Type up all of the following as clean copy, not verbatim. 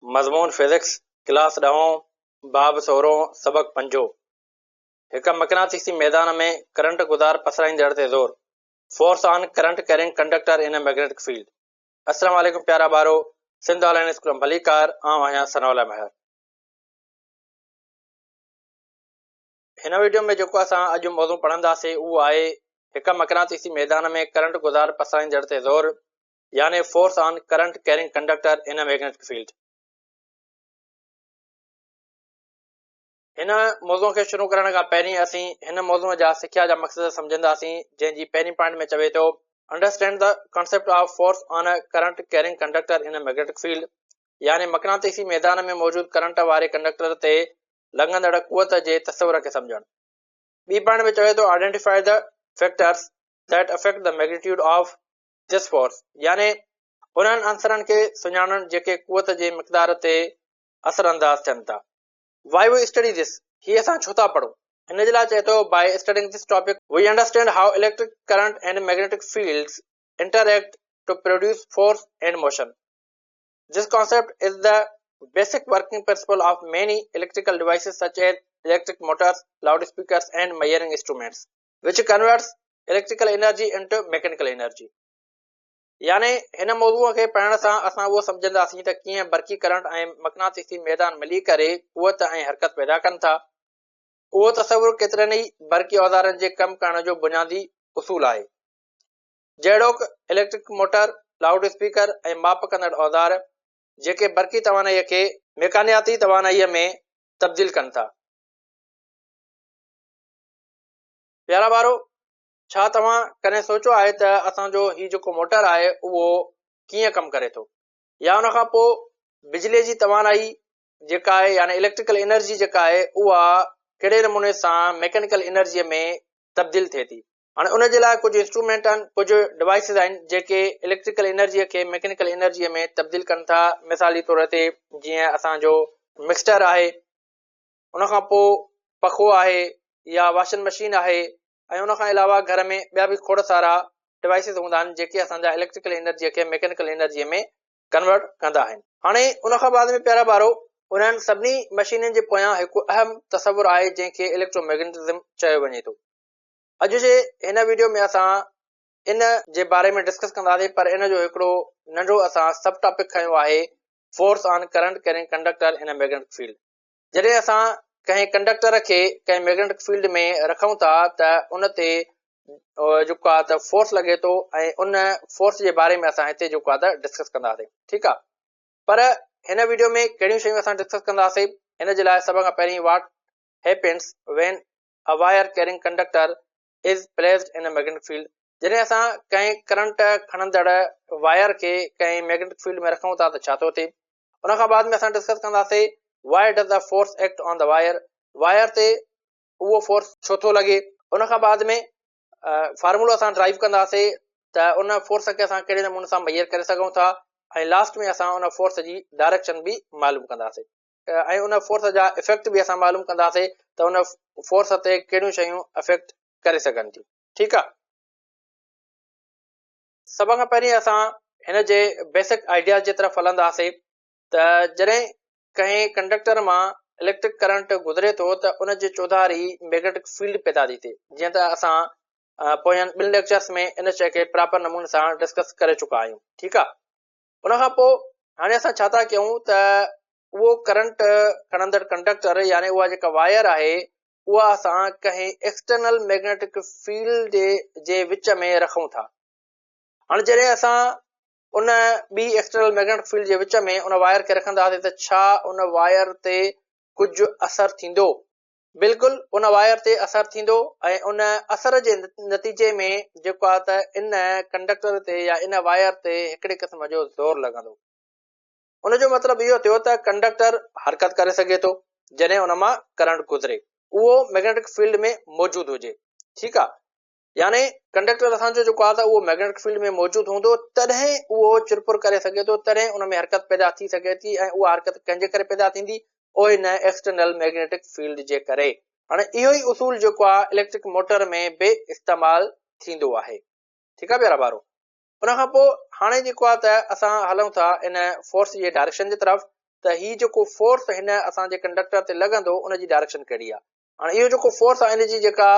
मज़मून physics class 10 बाब 16 सबक 5 हिक मक़नातीसी मैदान में करंट गुज़ार पसराईंदड़ ते ज़ोर force on current carrying conductor in a magnetic field. अस्सलाम वालेकुम प्यारा ॿारो, सिंध ऑनलाइन स्कूल भलीकार आउं आहियां सनौला महर। हिन वीडियो में जेको असां अॼु मौज़ू पढ़ंदासीं उहो आहे हिक मक़नातीसी मैदान में करंट गुज़ार पसराईंदड़ ते ज़ोर, यानी force on current carrying conductor in a magnetic field. हिन मौज़ूअ खे शुरू करण खां पहिरीं असीं हिन मौज़ूअ जा सिख्या जा मक़सद सम्झंदासीं, जंहिंजी पहिरीं पॉइंट में चवे थो understand the concept of force on a current carrying conductor in a magnetic field, यानी मक़नातीसी मैदान में मौजूद करंट वारे कंडक्टर ते लंघंदड़ कुवत जे तस्वुर खे सम्झणु। ॿी पॉइंट में चवे थो identify the factors that affect the magnitude of this force, यानी उन्हनि अंसरनि खे सुञाणण जेके कुवत जे मिक़दार ते असर अंदाज़ थियनि था। Why we study this? ही असां छो था पढ़ूं? हिन जे लाइ चए थो by studying this topic we understand how electric current and magnetic fields interact to produce force and motion. This concept is the basic working principle of many electrical devices such as electric motors, loudspeakers and measuring instruments, which converts electrical energy into mechanical energy. यानी हिन मौज़ूअ खे पढ़ण सां असां उहो सम्झंदासीं त कीअं बरक़ी करंट ऐं मक़नातीसी मैदान मिली करे क़ुवत ऐं हरकत पैदा कनि था। उहो तसवुरु केतिरनि ई बरक़ी औज़ारनि जे कमु करण जो बुनियादी उसूल आहे, जहिड़ोक इलेक्ट्रिक मोटर, लाउड स्पीकर ऐं माप कंदड़ औज़ार जेके बरक़ी तवानाईअ खे मैकानियाती तवानाईअ में तब्दील कनि था। प्यारा ॿारो, छा तव्हां कॾहिं सोचियो आहे त असांजो हीउ जेको मोटर आहे उहो कीअं कमु करे थो, या उन खां पोइ बिजलीअ जी तवानाई जेका आहे यानी इलेक्ट्रिकल एनर्जी जेका आहे उहा कहिड़े नमूने सां मैकेनिकल एनर्जीअ में तब्दील थिए थी। हाणे उन जे लाइ कुझु इंस्ट्रूमेंट आहिनि, कुझु डिवाइसिस आहिनि जेके इलेक्ट्रिकल एनर्जीअ खे मैकेनिकल एनर्जीअ में तब्दील कनि था। मिसाली तौर ते जीअं असांजो मिक्सचर आहे, उन खां पोइ पखो आहे या वॉशिंग मशीन आहे, ऐं उन खां अलावा घर में ॿिया बि खोड़ सारा डिवाइसिस हूंदा आहिनि जेके असांजा इलेक्ट्रिकल एनर्जीअ खे मैकेनिकल एनर्जीअ में कन्वर्ट कंदा आहिनि। हाणे उन खां बाद में प्यारा ॿारो, उन्हनि सभिनी मशीननि जे पोयां हिकु अहम तस्वुरु आहे जंहिंखे इलेक्ट्रोमैग्नेटिज़म चयो वञे थो। अॼु जे हिन वीडियो में असां इन जे बारे में डिस्कस कंदासीं, पर इन जो हिकिड़ो नंढो असां सब टॉपिक खयो आहे force on current carrying conductor in a magnetic field. जॾहिं असां कंहिं कंडक्टर खे कंहिं मैग्नेटिक फील्ड में रखूं था त उन ते जेको आहे त फोर्स लॻे थो, ऐं उन फोर्स जे बारे में असां हिते जेको आहे त डिस्कस कंदासीं। ठीकु आहे, पर हिन वीडियो में कहिड़ियूं शयूं असां डिस्कस कंदासीं, हिन जे लाइ सभ खां पहिरीं what happens when a wire carrying conductor is placed in a magnetic field. जॾहिं असां कंहिं करंट खणंदड़ वायर खे कंहिं मैग्नेटिक फील्ड में रखूं था त छा थो थिए। उन खां बाद में असां डिस्कस कंदासीं why does the force act on the wire, wire ते उहो फोर्स छो थो लॻे। उन खां बाद में फार्मूलो असां ड्राइव कंदासीं त उन फोर्स खे असां कहिड़े नमूने सां मेजर करे सघूं था, ऐं लास्ट में असां उन फोर्स जी डायरेक्शन बि मालूम कंदासीं, ऐं उन फोर्स जा इफेक्ट बि असां मालूम कंदासीं त उन फोर्स ते कहिड़ियूं शयूं अफेक्ट करे सघनि थियूं। ठीकु आहे, सभ खां पहिरीं असां हिन जे बेसिक आइडिया जे तरफ़ हलंदासीं त जॾहिं कंहिं कंडक्टर मां इलेक्ट्रिक करंट गुज़रे थो त उन जे चौधारी मैग्नेटिक फील्ड पैदा थी थिए, जीअं त असां पोयनि ॿिनि लेक्चर्स में इन शइ खे प्रॉपर नमूने सां डिस्कस करे चुका आहियूं। ठीकु आहे, उन खां पोइ हाणे असां छा था कयूं त उहो करंट खणंदड़ कंडक्टर यानी उहा जेका वायर आहे उहा असां कंहिं एक्सटर्नल मैग्नेटिक फील्ड जे विच में रखूं था। हाणे जॾहिं असां उन ॿी एक्सटर्नल मैग्नेटिक फील्ड जे विच में उन वायर खे रखंदासीं त छा उन वायर ते कुझु असर थींदो? बिल्कुलु उन वायर ते असर थींदो, ऐं उन असर जे नतीजे में जेको आहे त इन कंडक्टर ते या इन वायर ते हिकिड़े क़िस्म जो ज़ोर लॻंदो। उन जो मतिलबु इहो थियो त कंडक्टर हरकत करे सघे थो जॾहिं उन मां करंट गुज़रे, उहो मैग्नेटिक फील्ड में मौजूदु हुजे। ठीकु आहे, यानी कंडक्टर असांजो जेको आहे त उहो मैग्नेटिक फील्ड में मौजूदु हूंदो तॾहिं उहो चिरपुर करे सघे थो, तॾहिं उन में हरकत पैदा थी सघे थी, ऐं उहा हरकत कंहिंजे करे पैदा थींदी? ओ इन एक्सटर्नल मैग्नेटिक फील्ड जे करे। हाणे इहो ई उसूल जेको आहे इलेक्ट्रिक मोटर में बि इस्तेमालु थींदो आहे। ठीकु आहे प्यारा ॿारो, उन खां पोइ हाणे जेको आहे त असां हलूं था इन फोर्स जे डायरेक्शन जे तरफ़। त हीउ जेको फोर्स हिन असांजे कंडक्टर ते लॻंदो उनजी डायरेक्शन कहिड़ी आहे। हाणे इहो जेको फोर्स आहे इन जी जेका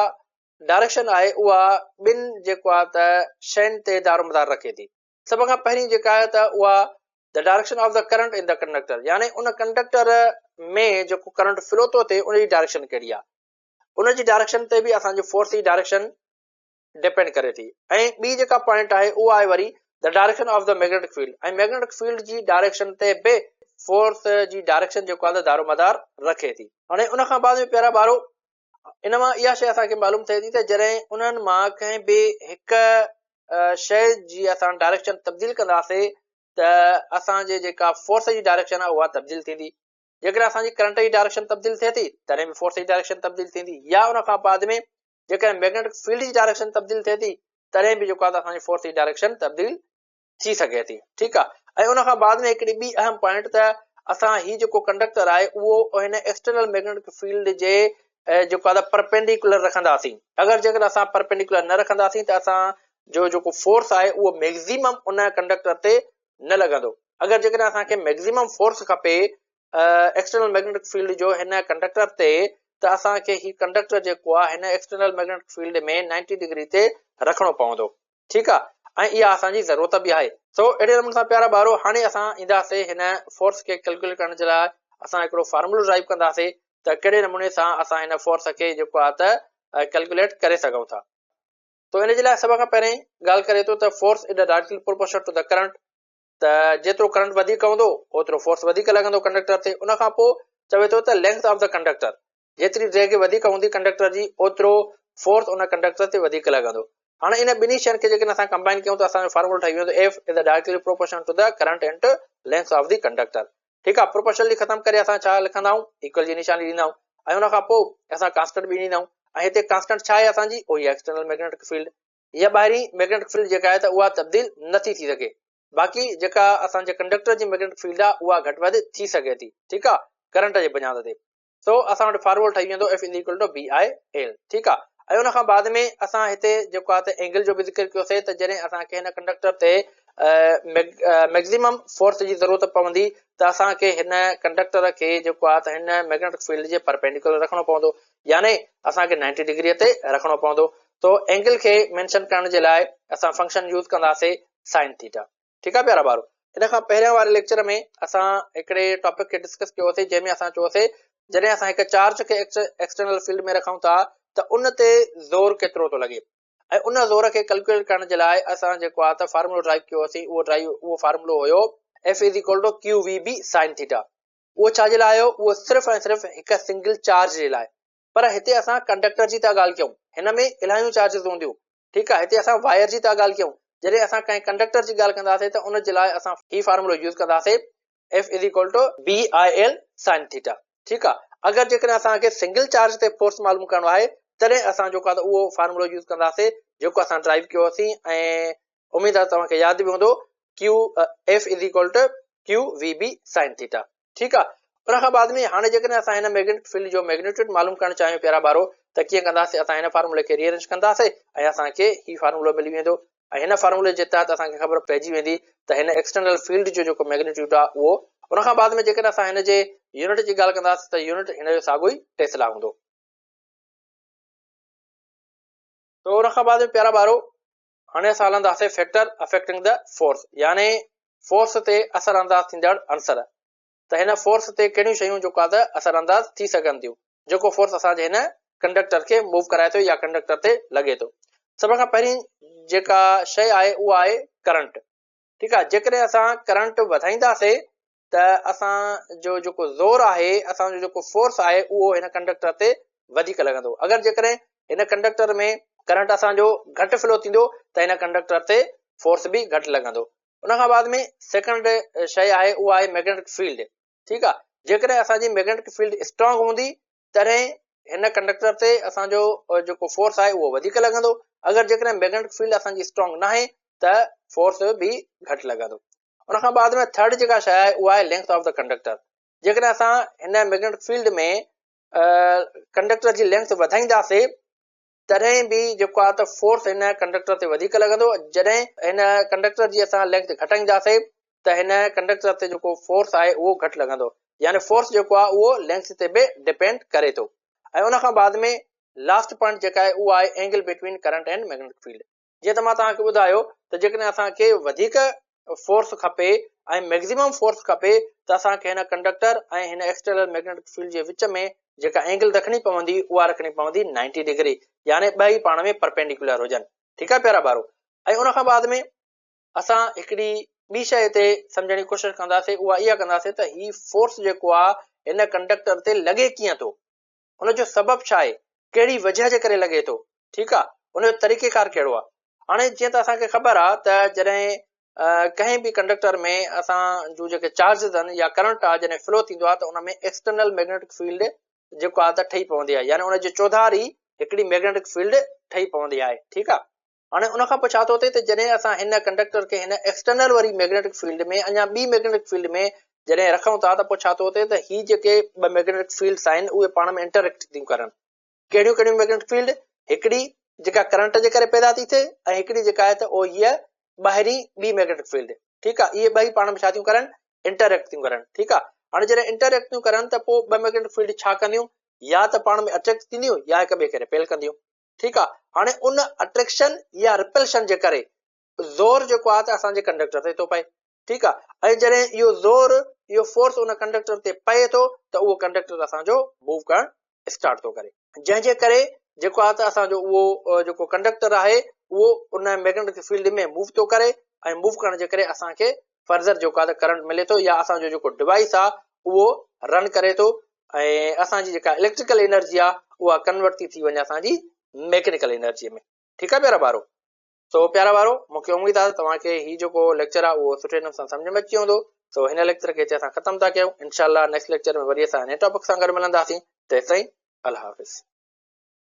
डायरेक्शन आहे उहा ॿिनि जेको आहे त शयुनि ते दारोमदार रखे थी। सभ खां पहिरीं जेका आहे त उहा the direction of the current in the conductor, यानी उन कंडक्टर में जेको करंट फ्लो थो थिए उनजी डायरेक्शन कहिड़ी आहे, उनजी डायरेक्शन ते बि असांजो फोर्स जी डायरेक्शन डिपेंड करे थी। ऐं ॿी जेका पॉइंट आहे उहा आहे वरी the direction of the magnetic field, ऐं मैग्नेटिक फील्ड जी डायरेक्शन ते बि फोर्स जी डायरेक्शन जेको आहे दारोमदार रखे थी। हाणे उन खां बाद में प्यारा ॿारो इन मां इहा शइ असांखे मालूम थिए थी त जॾहिं उन्हनि मां कंहिं बि हिकु शइ जी असां डायरेक्शन तब्दील कंदासीं त असांजे जेका फोर्स जी डायरेक्शन आहे उहा तब्दील थींदी। जेकॾहिं असांजी करंट जी डायरेक्शन तब्दील थिए थी तॾहिं बि फोर्स जी डायरेक्शन तब्दील थींदी, या उन खां बाद में जेकॾहिं मैग्नेटिक फील्ड जी डायरेक्शन तब्दील थिए थी तॾहिं बि जेको आहे त असांजी फोर्स जी डायरेक्शन तब्दील थी सघे थी। ठीकु आहे। ऐं उन खां बाद में हिकिड़ी ॿी अहम पॉइंट त असां हीउ जेको कंडक्टर आहे उहो हिन एक्सटर्नल मैग्नेटिक फील्ड जे जेको आहे त परपेंडिकुलर रखंदासीं। अगरि जेकर असां परपेंडिकुलर न रखंदासीं त असांजो जेको फोर्स आहे उहो मैक्सिमम उन कंडक्टर ते न लॻंदो। अगरि जेकॾहिं असांखे मैक्सिमम फोर्स खपे एक्सटर्नल मैग्नेटिक फील्ड जो हिन कंडक्टर ते त असांखे हीउ कंडक्टर जेको आहे हिन एक्सटर्नल मैग्नेटिक फील्ड में 90 डिग्री ते रखणो पवंदो। ठीकु आहे। ऐं इहा असांजी ज़रूरत बि आहे। सो अहिड़े नमूने सां प्यारा ॿारो हाणे असां ईंदासीं हिन फोर्स खे कैलकुलेट करण जे लाइ असां हिकिड़ो फार्मूलो ड्राइव कंदासीं त कहिड़े नमूने सां असां हिन फोर्स खे जेको आहे त कैलकुलेट करे सघूं था। तो इन जे लाइ सभ खां पहिरीं ॻाल्हि करे थो त force is directly proportional to the current, त जेतिरो करंट वधीक हूंदो ओतिरो फोर्स वधीक लॻंदो कंडक्टर ते। उन खां पोइ चवे थो त लेंथ ऑफ द कंडक्टर, जेतिरी ड्रैग वधीक हूंदी कंडक्टर जी ओतिरो फोर्स उन कंडक्टर ते वधीक लॻंदो। हाणे इन ॿिन्ही शयुनि खे जेकॾहिं असां कंबाइन कयूं त असांजो फार्मूलो ठही वेंदो F is directly proportional to the current into length of the conductor. ठीकु आहे। प्रोपोर्शनली ख़तमु करे असां छा लिखंदा आहियूं, इक्वल जी निशानी ॾींदा आहियूं, ऐं उन खां पोइ असां कांस्टेंट बि ॾींदा आहियूं। ऐं हिते कांस्टेंट छा आहे असांजी, उहा एक्सटर्नल मैग्नेटिक फील्ड। इहा ॿाहिरीं मैग्नेटिक फील्ड जेका आहे त उहा तब्दील नथी थी सघे, बाक़ी जेका असांजे कंडक्टर जी मैग्नेटिक फील्ड आहे उहा घटि वधि थी सघे थी। ठीकु आहे, करंट जे बुनियाद ते। सो असां वटि फार्मूलो ठही वेंदो F is equal to B I L. ठीकु आहे। ऐं उन खां बाद में असां हिते जेको आहे त एंगल जो बि ज़िक्र कयोसीं त जॾहिं असांखे हिन कंडक्टर ते मैक्सिमम फोर्स जी ज़रूरत पवंदी त असांखे हिन कंडक्टर खे जेको आहे त हिन मैग्नेटिक फील्ड जे परपेंडिकुलर रखणो पवंदो, यानी असांखे 90 डिग्रीअ ते रखणो पवंदो। तो एंगल खे मेंशन करण जे लाइ असां फंक्शन यूज़ कंदासीं साइन थीटा। ठीकु आहे प्यारा ॿारो। इन खां पहिरियों वारे लेक्चर में असां हिकिड़े टॉपिक खे डिस्कस कयोसीं जंहिंमें असां चयोसीं जॾहिं असां हिकु चार्ज खे एक्सटर्नल फील्ड में रखूं था त उन ते ज़ोर केतिरो थो लॻे, ऐं उन ज़ोर खे कैलकुलेट करण जे लाइ असां जेको आहे त फार्मूलो ड्राइव कयोसीं। उहो फार्मूलो हुयो F is equal to Q V B sine theta. उहो छा जे लाइ आयो, उहो सिर्फ़ु ऐं सिर्फ़ु हिकु सिंगल चार्ज जे लाइ। पर हिते असां कंडक्टर जी था ॻाल्हि कयूं, हिन में इलाहियूं चार्जिस हूंदियूं। ठीकु आहे। हिते असां वायर जी था ॻाल्हि कयूं। जॾहिं असां कंहिं कंडक्टर जी ॻाल्हि कंदासीं त उन जे लाइ असां ही फार्मूलो यूज़ कंदासीं F is equal to B I L sine theta. ठीकु आहे। अगरि जेकॾहिं असांखे सिंगल चार्ज ते फोर्स मालूम करणो आहे तॾहिं असां जेको आहे त उहो फार्मूलो यूज़ कंदासीं जेको असां ड्राइव कयोसीं, ऐं उमेद आहे तव्हांखे यादि बि हूंदो Q F is equal to Q V B sine theta. ठीकु आहे। उन खां बाद में हाणे जेकॾहिं असां हिन मैग्नेटिक फील्ड जो मैग्नीट्यूड मालूम करणु चाहियूं प्यारा ॿारो त कीअं कंदासीं, असां हिन फार्मूले खे रीअरेंज कंदासीं ऐं असांखे ही फार्मूलो मिली वेंदो। ऐं हिन फार्मूले जे तहत असांखे ख़बर पइजी वेंदी त हिन एक्सटर्नल फील्ड जो जेको मैग्नीट्यूड आहे उहो। उन खां बाद में जेकॾहिं असां हिन जे यूनिट जी ॻाल्हि कंदासीं त यूनिट हिन जो साॻियो ई टेस्ला हूंदो। तो उन खां बाद में प्यारा ॿारो हाणे असां हलंदासीं फैक्टर अफेक्टिंग द फोर्स, यानी फोर्स ते असर अंदाज़ थींदड़ अंसर। त हिन फोर्स ते कहिड़ियूं शयूं जेको आहे त असर अंदाज़ थी सघनि थियूं, जेको फोर्स असांजे हिन कंडक्टर खे मूव कराए थो या कंडक्टर ते लॻे थो। सभ खां पहिरीं जेका शइ आहे उहा आहे करंट। ठीकु आहे। जेकॾहिं असां करंट वधाईंदासीं त असांजो जेको ज़ोर आहे, असांजो जेको फोर्स आहे उहो हिन कंडक्टर ते वधीक लॻंदो। अगरि जेकॾहिं हिन कंडक्टर में करंट असांजो घटि फ्लो थींदो त हिन कंडक्टर ते फोर्स बि घटि लॻंदो। उन खां बाद में सेकंड शइ आहे उहा आहे मैग्नेटिक फील्ड। ठीकु आहे। जेकॾहिं असांजी मैग्नेटिक फील्ड स्ट्रांग हूंदी तॾहिं हिन कंडक्टर ते असांजो जेको फोर्स आहे उहो वधीक लॻंदो। अगरि जेकॾहिं मैग्नेटिक फील्ड असांजी स्ट्रांग न आहे त फोर्स बि घटि लॻंदो। उन खां बाद में थर्ड जेका शइ आहे उहा आहे लेंथ ऑफ द कंडक्टर। जेकॾहिं असां हिन मैग्नेटिक फील्ड में कंडक्टर जी लेंथ वधाईंदासीं तॾहिं बि जेको आहे त फोर्स हिन कंडक्टर ते वधीक लॻंदो। जॾहिं हिन कंडक्टर जी असां लेंथ घटाईंदासीं त हिन कंडक्टर ते जेको फोर्स आहे उहो घटि लॻंदो, यानी फोर्स जेको आहे उहो लेंथ ते बि डिपेंड करे थो। ऐं उन खां बाद में लास्ट पॉइंट जेका आहे उहा आहे angle between current and magnetic field. जीअं त मां तव्हांखे ॿुधायो त जेकॾहिं असांखे वधीक फोर्स खपे ऐं मैक्सिमम फोर्स खपे त असांखे हिन कंडक्टर ऐं हिन एक्सटर्नल मैग्नेटिक फील्ड जे विच में जेका एंगल रखणी पवंदी उहा रखणी पवंदी 90 डिग्री, यानी ॿई पाण में परपेंडिकुलर हुजनि। ठीकु आहे प्यारा ॿारो। ऐं उन खां बाद में असां हिकिड़ी ॿी शइ हिते सम्झण जी कोशिशि कंदासीं, उहा इहा कंदासीं त ही फोर्स जेको आहे हिन कंडक्टर ते लॻे कीअं थो, उनजो सबबु छा आहे, कहिड़ी वजह जे करे लॻे थो। ठीकु आहे, उनजो तरीक़ेकार कहिड़ो आहे। हाणे जीअं त असांखे ख़बर आहे त जॾहिं कंहिं बि कंडक्टर में असां जूं जेके चार्जिस आहिनि या करंट आहे जॾहिं फ्लो थींदो आहे त उन में एक्सटर्नल मैग्नेटिक फील्ड जेको आहे त ठही पवंदी आहे, यानी उनजे चौधारी हिकिड़ी मैग्नेटिक फील्ड ठही पवंदी आहे। ठीकु आहे, हाणे उन खां पोइ छा थो थिए त जॾहिं असां हिन कंडक्टर खे हिन एक्सटर्नल वरी मैग्नेटिक फील्ड में अञा ॿी मैग्नेटिक फील्ड में जॾहिं रखूं था त पोइ छा थो थिए त ही जेके ॿ मैग्नेटिक फील्ड्स आहिनि उहे पाण में इंटरेक्ट थियूं करनि। कहिड़ियूं कहिड़ियूं मैग्नेटिक फील्ड, हिकिड़ी जेका करंट जे करे पैदा थी थिए ऐं हिकिड़ी जेका आहे त उहो हीअ ॿाहिरीं ॿी मैग्नेटिक फील्ड। ठीकु आहे, इहे ॿई पाण में छा थियूं करनि, इंटरेक्ट थियूं करनि। ठीकु आहे, हाणे जॾहिं इंटरेक्ट थियूं करनि त पोइ ॿ मैग्नेटिक फील्ड छा कंदियूं, या त पाण में अट्रैक्ट थींदियूं या हिक ॿिए खे रिपेल कंदियूं। ठीकु आहे, हाणे उन अट्रैक्शन या रिपल्शन जे करे ज़ोर जेको आहे त असांजे कंडक्टर ते थो पए। ठीकु आहे, ऐं जॾहिं इहो ज़ोर इहो फोर्स उन कंडक्टर ते पए थो त उहो कंडक्टर असांजो मूव करणु स्टार्ट थो करे, जंहिंजे करे जेको आहे त असांजो उहो जेको कंडक्टर आहे उहो उन मैग्नेटिक फील्ड में मूव थो करे, ऐं मूव करण जे करे असांखे फर्दर जेको आहे त करंट मिले थो, या असांजो जेको डिवाइस आहे उहो रन करे थो, ऐं असांजी जेका इलेक्ट्रिकल एनर्जी आहे उहा कन्वर्ट थी वञे असांजी मैकेनिकल एनर्जीअ में। ठीकु आहे प्यारा ॿारो। सो प्यारा ॿारो, मूंखे उमेद आहे तव्हांखे ही जेको लेक्चर आहे उहो सुठे नमूने सां सम्झ में अची वेंदो। सो हिन लेक्चर खे असां ख़तमु था कयूं। इनशाला नेक्स्ट लेक्चर में वरी असां नए टॉपिक सां गॾु मिलंदासीं। तेसिताईं अल्लाह हाफ़िज़।